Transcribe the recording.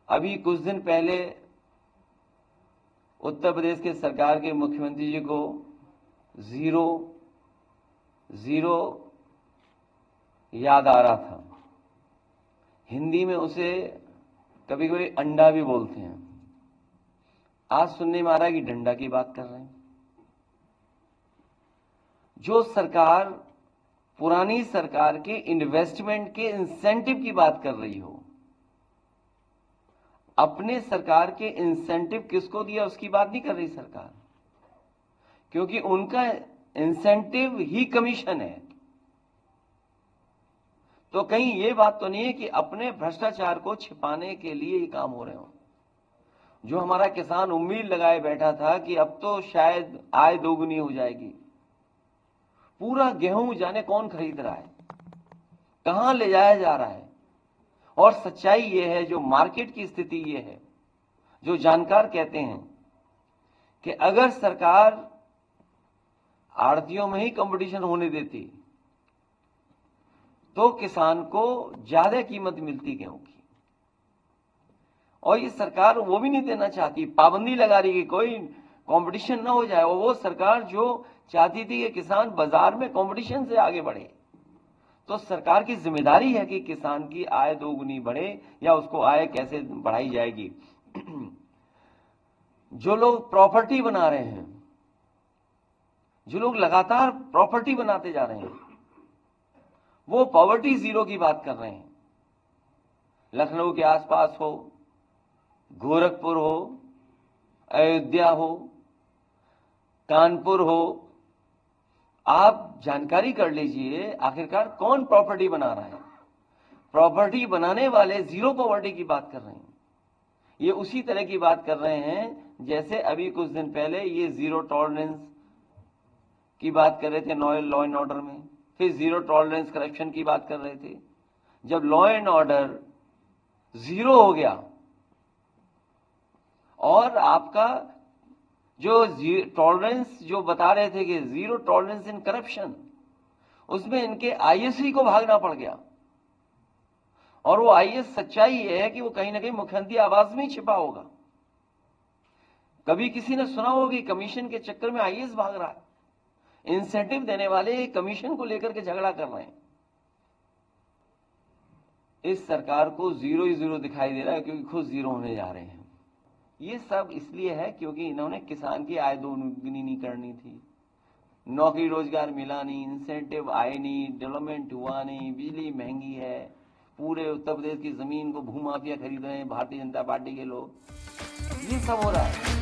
अभी कुछ दिन पहले उत्तर प्रदेश के सरकार के मुख्यमंत्री जी को जीरो जीरो याद आ रहा था। हिंदी में उसे कभी कभी अंडा भी बोलते हैं। आज सुनने में आ रहा है कि डंडा की बात कर रहे हैं। जो सरकार पुरानी सरकार के इन्वेस्टमेंट के इंसेंटिव की बात कर रही हो, अपने सरकार के इंसेंटिव किसको दिया उसकी बात नहीं कर रही सरकार, क्योंकि उनका इंसेंटिव ही कमीशन है। तो कहीं ये बात तो नहीं है कि अपने भ्रष्टाचार को छिपाने के लिए ये काम हो रहे हो। जो हमारा किसान उम्मीद लगाए बैठा था कि अब तो शायद आय दोगुनी हो जाएगी, पूरा गेहूं जाने कौन खरीद रहा है, कहां ले जाया जा रहा है। और सच्चाई ये है, जो मार्केट की स्थिति ये है, जो जानकार कहते हैं कि अगर सरकार आड़तियों में ही कंपटीशन होने देती तो किसान को ज्यादा कीमत मिलती गेहूं की। और ये सरकार वो भी नहीं देना चाहती, पाबंदी लगा रही कि कोई कंपटीशन ना हो जाए। और वो सरकार जो चाहती थी कि किसान बाजार में कंपटीशन से आगे बढ़े। तो सरकार की जिम्मेदारी है कि किसान की आय दोगुनी बढ़े, या उसको आय कैसे बढ़ाई जाएगी। जो लोग प्रॉपर्टी बना रहे हैं, जो लोग लगातार प्रॉपर्टी बनाते जा रहे हैं, वो पॉवर्टी जीरो की बात कर रहे हैं। लखनऊ के आसपास हो, गोरखपुर हो, अयोध्या हो, कानपुर हो, आप जानकारी कर लीजिए आखिरकार कौन प्रॉपर्टी बना रहा है। प्रॉपर्टी बनाने वाले जीरो पॉवर्टी की बात कर रहे हैं। ये उसी तरह की बात कर रहे हैं जैसे अभी कुछ दिन पहले ये जीरो टॉलरेंस की बात कर रहे थे लॉ एंड ऑर्डर में, फिर जीरो टॉलरेंस करप्शन की बात कर रहे थे। जब लॉ एंड ऑर्डर जीरो हो गया और आपका जो टॉलरेंस जो बता रहे थे कि जीरो टॉलरेंस इन करप्शन, उसमें इनके आईएएस को भागना पड़ गया। और वो आईएएस सच्चाई ये है कि वो कहीं ना कहीं मुख्यमंत्री आवास में ही छिपा होगा। कभी किसी ने सुना होगा कि कमीशन के चक्कर में आईएएस भाग रहा है। इंसेंटिव देने वाले कमीशन को लेकर के झगड़ा कर रहे हैं। इस सरकार को जीरो ही जीरो दिखाई दे रहा है, क्योंकि खुद जीरो होने जा रहे हैं। ये सब इसलिए है क्योंकि इन्होंने किसान की आय दोगुनी नहीं करनी थी, नौकरी रोजगार मिला नहीं, इंसेंटिव आए नहीं, डेवलपमेंट हुआ नहीं, बिजली महंगी है, पूरे उत्तर प्रदेश की जमीन को भूमाफिया खरीद रहे हैं भारतीय जनता पार्टी के लोग। ये सब हो रहा है।